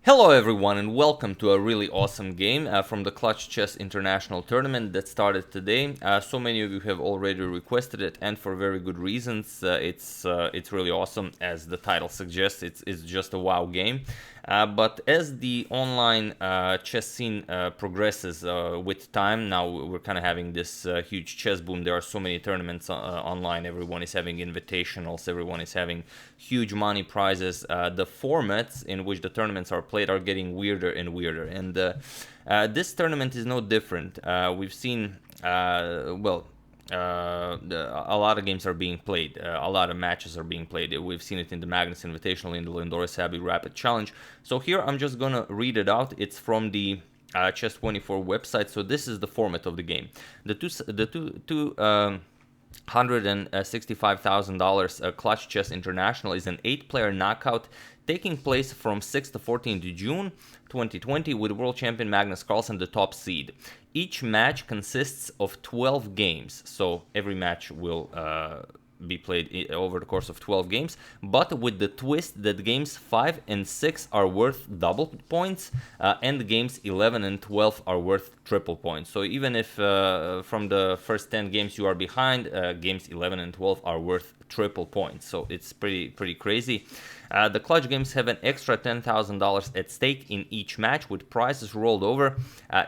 Hello everyone and welcome to a really awesome game from the Clutch Chess International Tournament that started today. So many of you have already requested it, and for very good reasons. It's really awesome, as the title suggests. It's just a wow game. But as the online chess scene progresses with time, now we're kind of having this huge chess boom. There are so many tournaments online. Everyone is having invitationals. Everyone is having huge money prizes. The formats in which the tournaments are played are getting weirder and weirder. And this tournament is no different. We've seen, a lot of games are being played, a lot of matches are being played. We've seen it in the Magnus Invitational, in the Lindor Sabi Rapid Challenge. So here I'm just gonna read it out. It's from the Chess24 website. So this is the format of the game. The two $165,000 Clutch Chess International is an 8-player knockout taking place from 6th to 14th June 2020 with world champion Magnus Carlsen the top seed. Each match consists of 12 games, so every match will be played over the course of 12 games, but with the twist that games 5 and 6 are worth double points, and games 11 and 12 are worth triple points. So even if from the first 10 games you are behind, games 11 and 12 are worth triple points. So it's pretty crazy. The clutch games have an extra $10,000 at stake in each match, with prizes rolled over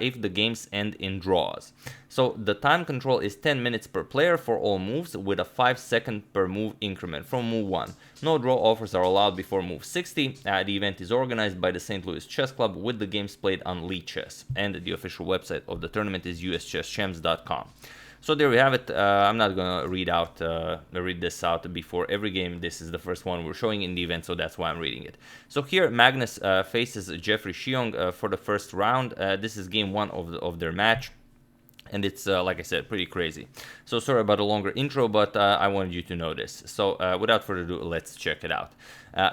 if the games end in draws. So the time control is 10 minutes per player for all moves, with a 5-second per move increment from move 1. No draw offers are allowed before move 60. The event is organized by the St. Louis Chess Club, with the games played on Lee Chess, and the official website of the tournament is uschesschamps.com. So there we have it. I'm not gonna read this out before every game. This is the first one we're showing in the event, so that's why I'm reading it. So here Magnus faces Jeffrey Xiong for the first round. This is game 1 of their match, and it's like I said, pretty crazy. So sorry about a longer intro, but I wanted you to know this. So without further ado, let's check it out.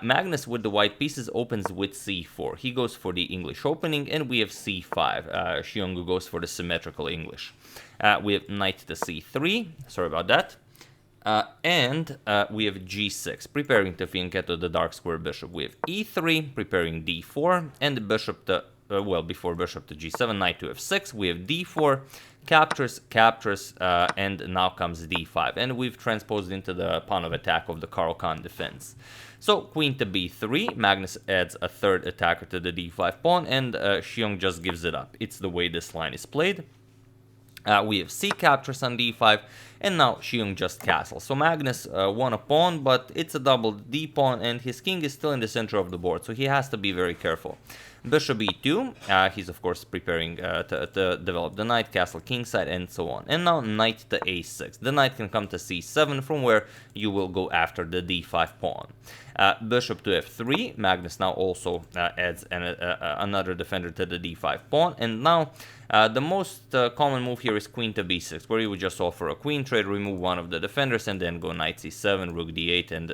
Magnus with the white pieces opens with c4. He goes for the English opening, and we have c5. Xiong goes for the symmetrical English. We have knight to c3, sorry about that, and we have g6, preparing to fianchetto the dark square bishop. We have e3, preparing d4, and the bishop to, before bishop to g7, knight to f6, we have d4, captures, and now comes d5, and we've transposed into the pawn of attack of the Carlsen defense. So queen to b3, Magnus adds a third attacker to the d5 pawn, and Xiong just gives it up. It's the way this line is played. We have c captures on d5, and now Xiong just castles. So Magnus won a pawn, but it's a double d pawn, and his king is still in the center of the board, so he has to be very careful. Bishop e2, he's of course preparing to develop the knight, castle kingside, and so on. And now knight to a6. The knight can come to c7, from where you will go after the d5 pawn. Bishop to f3, Magnus now also adds another defender to the d5 pawn, and now the most common move here is queen to b6, where you would just offer a queen trade, remove one of the defenders, and then go knight c7, rook d8, and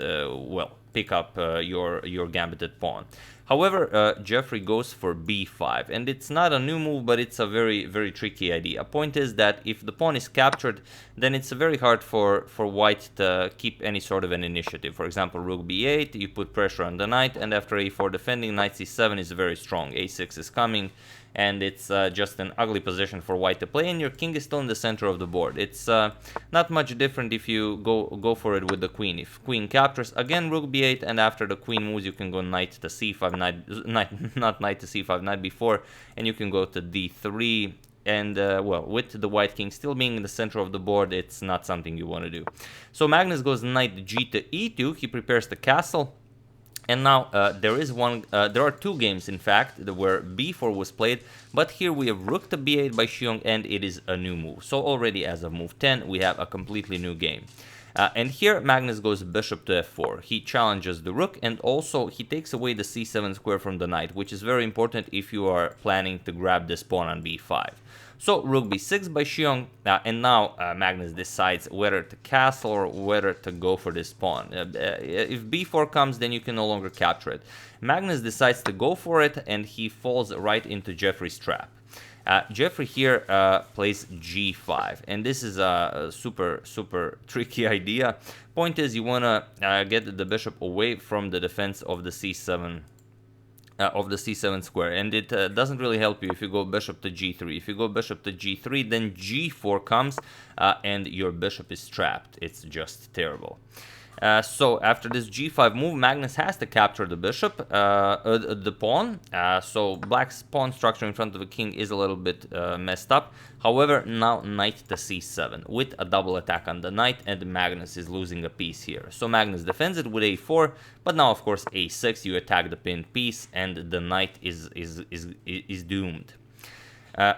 pick up your gambited pawn. However, Jeffrey goes for b5, and it's not a new move, but it's a very tricky idea. Point is that if the pawn is captured, then it's very hard for white to keep any sort of an initiative. For example, rook b8, you put pressure on the knight, and after a4 defending, knight c7 is very strong, a6 is coming, and it's just an ugly position for white to play, and your king is still in the center of the board. It's not much different if you go for it with the queen. If queen captures, again rook b8, and after the queen moves, you can go knight to c5, not knight to c5, knight b4, and you can go to d3, and with the white king still being in the center of the board, it's not something you want to do. So Magnus goes knight g to e2, he prepares the castle. And now there are two games, in fact, where b4 was played, but here we have rook to b8 by Xiong, and it is a new move. So already as of move 10, we have a completely new game. And here Magnus goes bishop to f4. He challenges the rook, and also he takes away the c7 square from the knight, which is very important if you are planning to grab this pawn on b5. So rook b6 by Xiong, and now Magnus decides whether to castle or whether to go for this pawn. If b4 comes, then you can no longer capture it. Magnus decides to go for it, and he falls right into Jeffrey's trap. Jeffrey here plays g5, and this is a super tricky idea. Point is, you want to get the bishop away from the defense of the c7 of the c7 square, and it doesn't really help you if you go bishop to g3. If you go bishop to g3, then g4 comes, and your bishop is trapped. It's just terrible. So after this g5 move, Magnus has to capture the bishop, the pawn. So black's pawn structure in front of the king is a little bit messed up. However, now knight to c7 with a double attack on the knight, and Magnus is losing a piece here. So Magnus defends it with a4, but now of course a6, you attack the pinned piece, and the knight is doomed.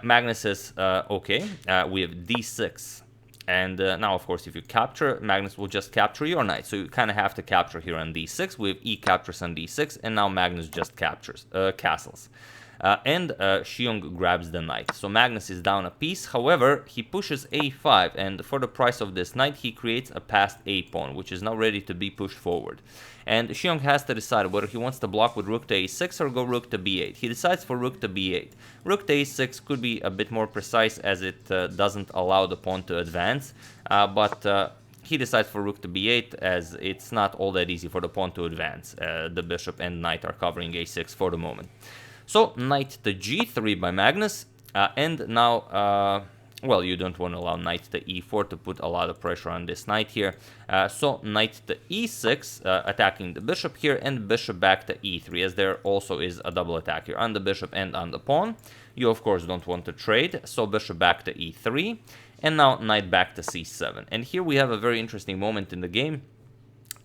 Magnus says, okay, we have d6. And now, of course, if you capture, Magnus will just capture your knight. So you kind of have to capture here on d6. We have e captures on d6, and now Magnus just captures, castles. And Xiong grabs the knight. So Magnus is down a piece. However, he pushes a5, and for the price of this knight, he creates a passed a pawn, which is now ready to be pushed forward. And Xiong has to decide whether he wants to block with rook to a6 or go rook to b8. He decides for rook to b8. Rook to a6 could be a bit more precise, as it doesn't allow the pawn to advance, but he decides for rook to b8, as it's not all that easy for the pawn to advance. The bishop and knight are covering a6 for the moment. So knight to g3 by Magnus, and now, well, you don't want to allow knight to e4 to put a lot of pressure on this knight here. So knight to e6, attacking the bishop here, and bishop back to e3, as there also is a double attack here on the bishop and on the pawn. You, of course, don't want to trade, so bishop back to e3, and now knight back to c7. And here we have a very interesting moment in the game.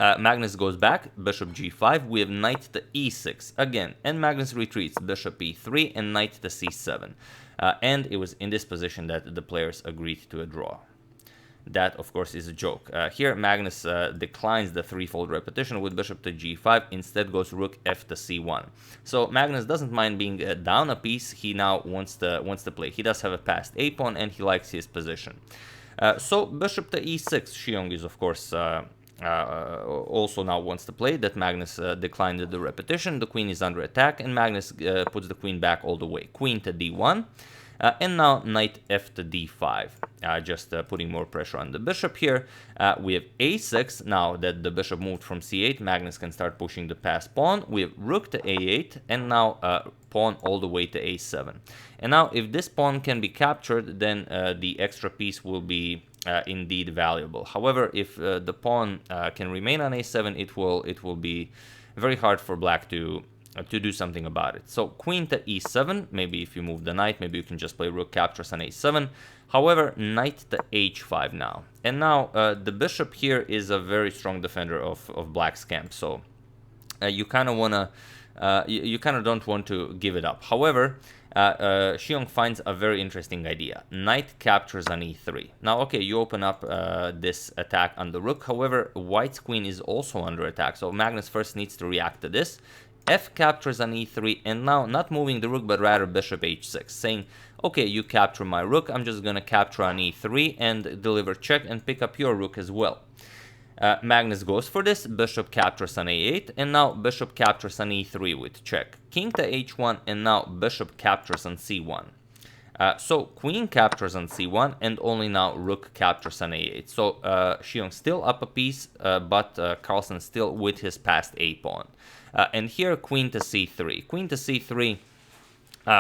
Magnus goes back, bishop g5, we have knight to e6 again, and Magnus retreats, bishop e3, and knight to c7. And it was in this position that the players agreed to a draw. That, of course, is a joke. Here, Magnus declines the threefold repetition with bishop to g5, instead goes rook f to c1. So Magnus doesn't mind being down a piece, he now wants to play. He does have a passed a-pawn, and he likes his position. So bishop to e6, Xiong is, of course, also now wants to play. That Magnus declined the repetition. The queen is under attack, and Magnus puts the queen back all the way. Queen to d1, and now knight f to d5, just putting more pressure on the bishop here. We have a6. Now that the bishop moved from c8, Magnus can start pushing the passed pawn. We have rook to a8, and now pawn all the way to a7. And now if this pawn can be captured, then the extra piece will be indeed valuable. However, if the pawn can remain on a7, it will be very hard for black to do something about it. So queen to e7, maybe if you move the knight, maybe you can just play rook captures on a7. However, knight to h5 now. And now the bishop here is a very strong defender of black's camp, so you kind of want to you kind of don't want to give it up. However, Xiong finds a very interesting idea. Knight captures on e3. Now, okay, you open up this attack on the rook. However, white's queen is also under attack, so Magnus first needs to react to this. F captures on e3, and now not moving the rook, but rather bishop h6, saying, okay, you capture my rook, I'm just going to capture on e3 and deliver check and pick up your rook as well. Magnus goes for this, bishop captures on a8, and now bishop captures on e3 with check. King to h1, and now bishop captures on c1. So queen captures on c1, and only now rook captures on a8. So Xiong still up a piece, but Carlsen still with his passed a-pawn. And here queen to c3. Queen to c3.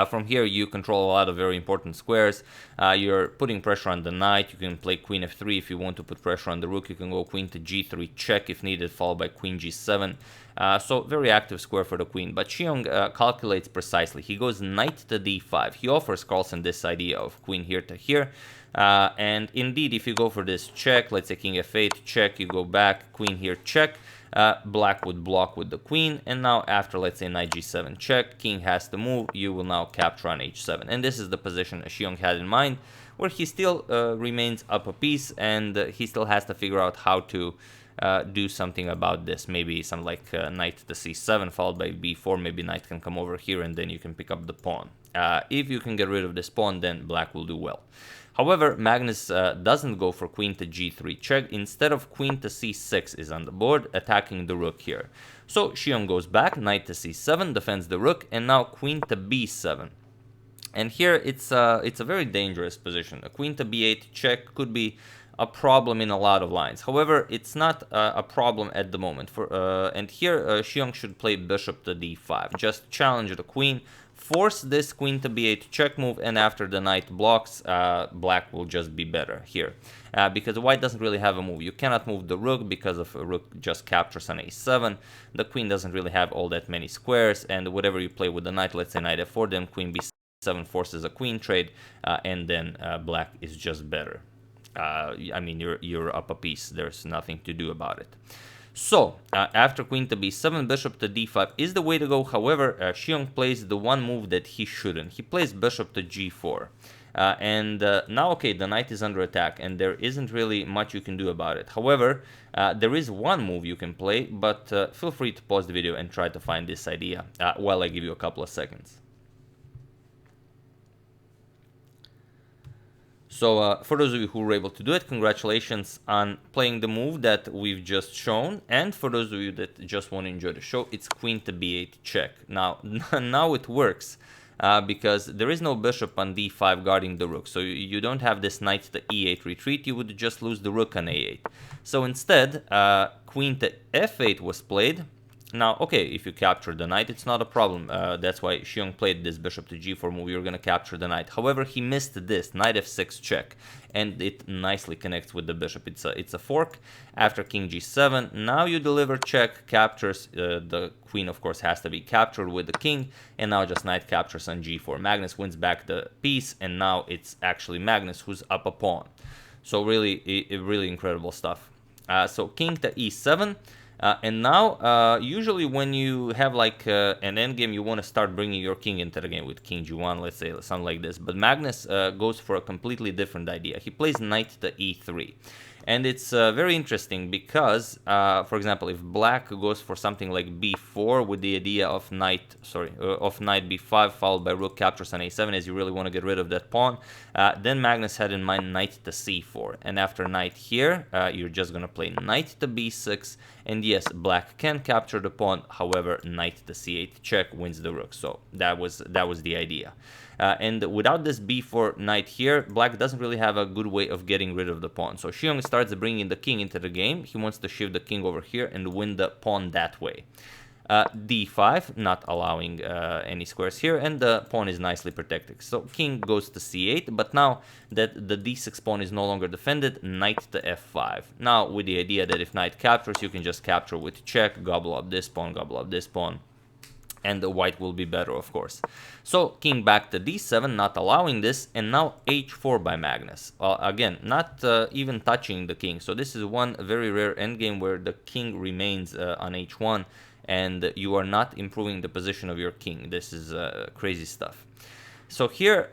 From here, you control a lot of very important squares. You're putting pressure on the knight. You can play queen f3 if you want to put pressure on the rook. You can go queen to g3 check if needed, followed by queen g7. So very active square for the queen. But Xiong calculates precisely. He goes knight to d5. He offers Carlsen this idea of queen here to here. And indeed, if you go for this check, let's say king f8 check, you go back, queen here check. Black would block with the queen, and now after, let's say, knight g7 check, king has to move, you will now capture on h7. And this is the position Xiong had in mind, where he still remains up a piece, and he still has to figure out how to do something about this. Maybe some like knight to c7 followed by b4, maybe knight can come over here, and then you can pick up the pawn. If you can get rid of this pawn, then black will do well. However, Magnus doesn't go for queen to g3 check. Instead of queen to c6 is on the board, attacking the rook here. So Xiong goes back, knight to c7, defends the rook, and now queen to b7. And here it's a very dangerous position. A queen to b8 check could be a problem in a lot of lines. However, it's not a problem at the moment. And here Xiong should play bishop to d5, just challenge the queen, force this queen to b8 check move, and after the knight blocks, black will just be better here. Because white doesn't really have a move. You cannot move the rook because of rook just captures on a7. The queen doesn't really have all that many squares, and whatever you play with the knight, let's say knight f4, then queen b7 forces a queen trade, and then black is just better. I mean, you're up a piece. There's nothing to do about it. So, after queen to b7, bishop to d5 is the way to go. However, Xiong plays the one move that he shouldn't. He plays bishop to g4. Now, okay, the knight is under attack, and there isn't really much you can do about it. However, there is one move you can play, but feel free to pause the video and try to find this idea while I give you a couple of seconds. So for those of you who were able to do it, congratulations on playing the move that we've just shown. And for those of you that just want to enjoy the show, it's queen to b8 check. Now, now it works because there is no bishop on d5 guarding the rook. So you don't have this knight to e8 retreat. You would just lose the rook on a8. So instead, queen to f8 was played. Now, okay, if you capture the knight, it's not a problem. That's why Xiong played this bishop to g4 move. You're going to capture the knight. However, he missed this, knight f6 check, and it nicely connects with the bishop. It's a fork. After king g7, now you deliver check, captures. The queen, of course, has to be captured with the king, and now just knight captures on g4. Magnus wins back the piece, and now it's actually Magnus who's up a pawn. So really, really incredible stuff. So king to e7. And now, usually when you have like an endgame, you want to start bringing your king into the game with king g1, let's say, something like this. But Magnus goes for a completely different idea. He plays knight to e3. And it's very interesting because, for example, if black goes for something like b4 with the idea of knight b5 followed by rook captures on a7, as you really want to get rid of that pawn, then Magnus had in mind knight to c4. And after knight here, you're just going to play knight to b6. And yes, black can capture the pawn. However, knight to c8 check wins the rook. So that was the idea. And without this b4 knight here, black doesn't really have a good way of getting rid of the pawn. So Xiong starts bringing the king into the game. He wants to shift the king over here and win the pawn that way. d5, not allowing any squares here, and the pawn is nicely protected. So king goes to c8, but now that the d6 pawn is no longer defended, knight to f5. Now with the idea that if knight captures, you can just capture with check, gobble up this pawn, and the white will be better, of course. So king back to d7, not allowing this, and now h4 by Magnus. Again, not even touching the king. So this is one very rare endgame where the king remains on h1, and you are not improving the position of your king. This is crazy stuff. So here,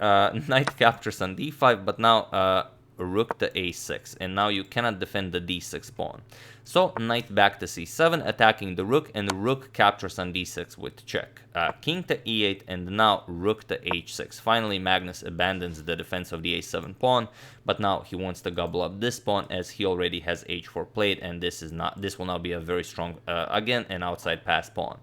knight captures on d5, but now rook to a6, and now you cannot defend the d6 pawn. So knight back to c7, attacking the rook, and the rook captures on d6 with check. King to e8, and now rook to h6. Finally, Magnus abandons the defense of the a7 pawn, but now he wants to gobble up this pawn as he already has h4 played, and this will now be a very strong, again, an outside pass pawn.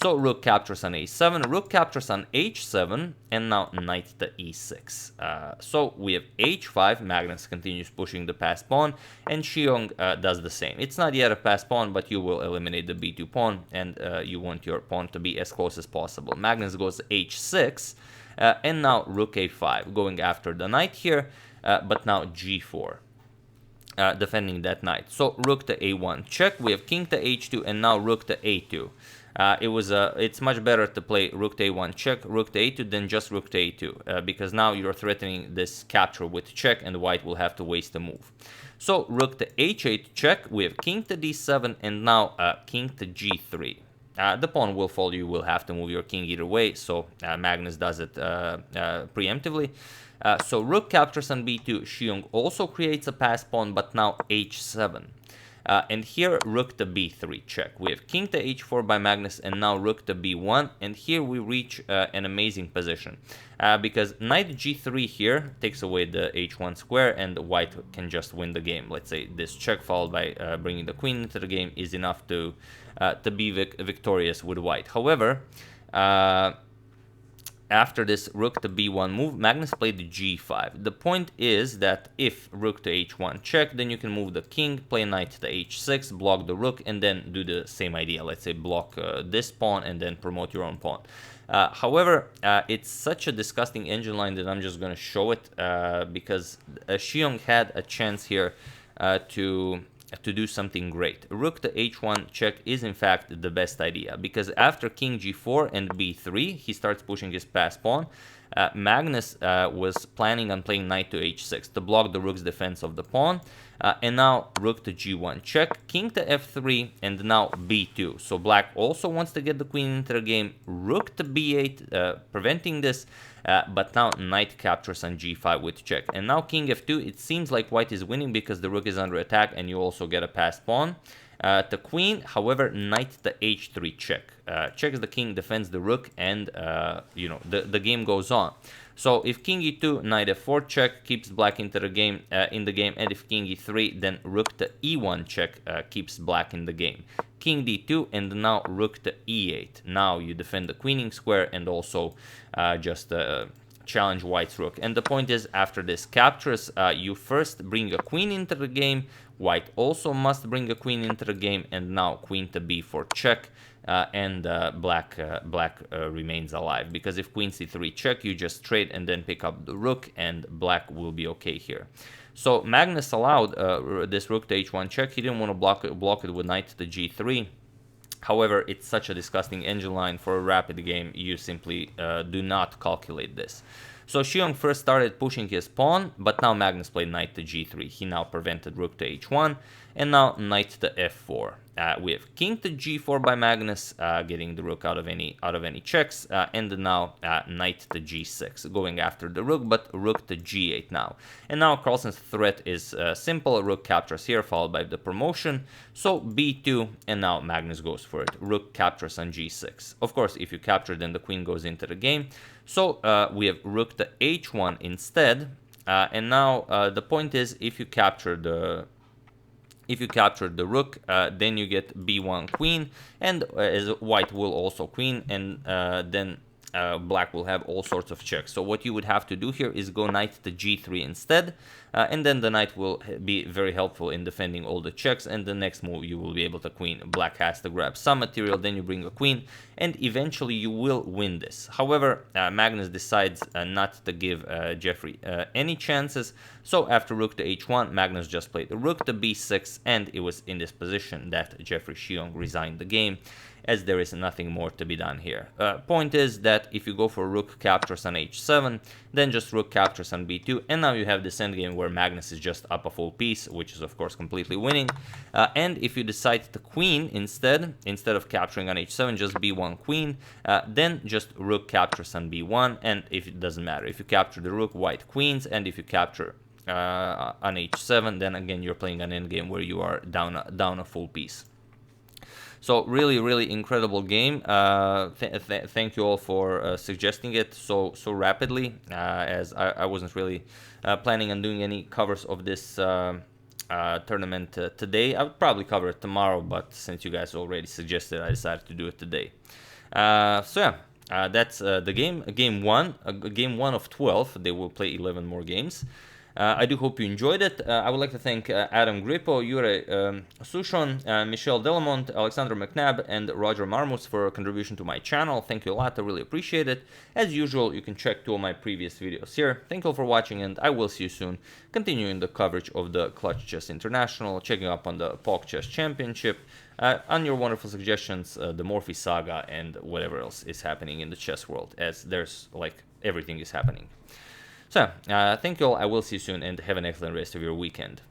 So rook captures on a7, rook captures on h7, and now knight to e6. So we have h5, Magnus continues pushing the passed pawn, and Xiong does the same. It's not yet a passed pawn, but you will eliminate the b2 pawn, and you want your pawn to be as close as possible. Magnus goes to h6, and now rook a5, going after the knight here, but now g4. Defending that knight. So rook to a1 check, we have king to h2, and now rook to a2. It's much better to play rook to a1 check, rook to a2 than just rook to a2, because now you're threatening this capture with check, and white will have to waste a move. So rook to h8 check, we have king to d7, and now king to g3. The pawn will fall, you will have to move your king either way, so Magnus does it preemptively. So rook captures on b2, Xiong also creates a passed pawn, but now h7. And here rook to b3 check. We have king to h4 by Magnus, and now rook to b1, and here we reach an amazing position. Because knight g3 here takes away the h1 square, and white can just win the game. Let's say this check followed by bringing the queen into the game is enough to be victorious with white. However, after this rook to b1 move, Magnus played g5. The point is that if rook to h1 check, then you can move the king, play knight to h6, block the rook, and then do the same idea. Let's say block this pawn and then promote your own pawn. However, it's such a disgusting engine line that I'm just going to show it because Xiong had a chance here to do something great. Rook to h1 check is in fact the best idea, because after king g4 and b3, he starts pushing his passed pawn. Magnus was planning on playing knight to h6 to block the rook's defense of the pawn, and now rook to g1 check, king to f3, and now b2. So black also wants to get the queen into the game. Rook to b8, preventing this, but now knight captures on g5 with check, and now king f2. It seems like white is winning because the rook is under attack and you also get a passed pawn. To queen, however, knight to h3 check. Checks the king, defends the rook, and you know, the game goes on. So if king e2, knight f4 check keeps black into the game, and if king e3, then rook to e1 check keeps black in the game. King d2, and now rook to e8. Now you defend the queening square and also just challenge white's rook. And the point is, after this captures, you first bring a queen into the game. White also must bring a queen into the game, and now queen to b4 check, and black remains alive, because if queen c3 check, you just trade and then pick up the rook, and black will be okay here. So Magnus allowed this rook to h1 check. He didn't want to block it with knight to g3. However, it's such a disgusting engine line for a rapid game. You simply do not calculate this. So Xiong first started pushing his pawn, but now Magnus played knight to g3. He now prevented rook to h1, and now knight to f4. We have king to g4 by Magnus, getting the rook out of any checks, and now knight to g6, going after the rook, but rook to g8 now. And now Carlsen's threat is simple. Rook captures here, followed by the promotion. So b2, and now Magnus goes for it. Rook captures on g6. Of course, if you capture, then the queen goes into the game. So we have rook to h1 instead, and now the point is, if you capture the rook, then you get b1 queen, and as white will also queen, and then black will have all sorts of checks. So what you would have to do here is go knight to g3 instead, and then the knight will be very helpful in defending all the checks, and the next move you will be able to queen. Black has to grab some material, then you bring a queen, and eventually you will win this. However, Magnus decides not to give Jeffrey any chances, so after rook to h1, Magnus just played rook to b6, and it was in this position that Jeffrey Xiong resigned the game, as there is nothing more to be done here. Point is that if you go for rook captures on h7, then just rook captures on b2, and now you have this endgame where Magnus is just up a full piece, which is of course completely winning. And if you decide to queen instead of capturing on h7, just b1 queen, then just rook captures on b1, and if it doesn't matter, if you capture the rook, white queens, and if you capture on h7, then again you're playing an endgame where you are down a full piece. So really incredible game. Thank you all for suggesting it so rapidly, as I wasn't really planning on doing any covers of this tournament today. I would probably cover it tomorrow, but since you guys already suggested, I decided to do it today. So yeah, that's the game. Game one of 12. They will play 11 more games. I do hope you enjoyed it. I would like to thank Adam Grippo, Jure Sushon, Michelle Delamont, Alexander McNabb, and Roger Marmus for a contribution to my channel. Thank you a lot. I really appreciate it. As usual, you can check two of my previous videos here. Thank you all for watching, and I will see you soon, continuing the coverage of the Clutch Chess International, checking up on the POC Chess Championship, on your wonderful suggestions, the Morphy Saga, and whatever else is happening in the chess world, as there's, like, everything is happening. So, thank you all, I will see you soon, and have an excellent rest of your weekend.